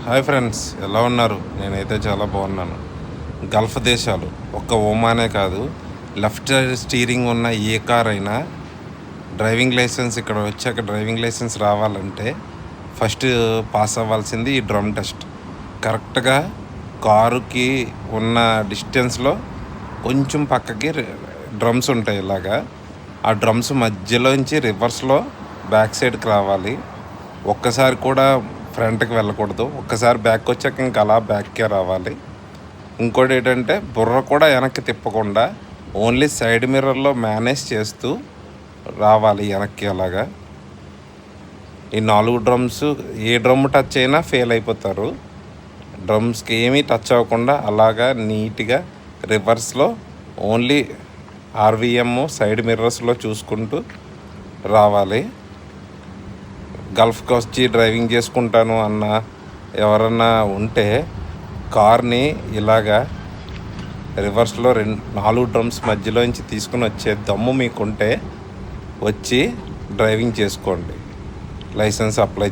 Hi friends, ఎలా ఉన్నారు? నేనైతే చాలా బాగున్నాను. గల్ఫ్ దేశాలు ఒక్క ఒమానే కాదు, లెఫ్ట్ స్టీరింగ్ ఉన్న ఏ కార్ అయినా డ్రైవింగ్ లైసెన్స్ ఇక్కడ వచ్చాక డ్రైవింగ్ లైసెన్స్ రావాలంటే ఫస్ట్ పాస్ అవ్వాల్సింది ఈ డ్రమ్ టెస్ట్. కరెక్ట్గా కారుకి ఉన్న డిస్టెన్స్లో కొంచెం పక్కకి డ్రమ్స్ ఉంటాయి. ఇలాగా ఆ డ్రమ్స్ మధ్యలోంచి రివర్స్లో బ్యాక్ సైడ్కి రావాలి. ఒక్కసారి కూడా ఫ్రంట్కి వెళ్ళకూడదు. ఒక్కసారి బ్యాక్ వచ్చాక ఇంకా అలా బ్యాక్కే రావాలి. ఇంకోటి ఏంటంటే బుర్ర కూడా వెనక్కి తిప్పకుండా ఓన్లీ సైడ్ మిర్రర్లో మేనేజ్ చేస్తూ రావాలి వెనక్కి. అలాగా ఈ 4 డ్రమ్స్ ఏ డ్రమ్ టచ్ అయినా ఫెయిల్ అయిపోతారు. డ్రమ్స్కి ఏమీ టచ్ అవ్వకుండా అలాగా నీట్గా రివర్స్లో ఓన్లీ ఆర్వీఎం సైడ్ మిర్రర్స్లో చూసుకుంటూ రావాలి. గల్ఫ్కి వచ్చి డ్రైవింగ్ చేసుకుంటాను అన్న ఎవరన్నా ఉంటే కార్ని ఇలాగా రివర్స్లో 4 డ్రమ్స్ మధ్యలోంచి తీసుకుని వచ్చే దమ్ము మీకుంటే వచ్చి డ్రైవింగ్ చేసుకోండి. Licence apply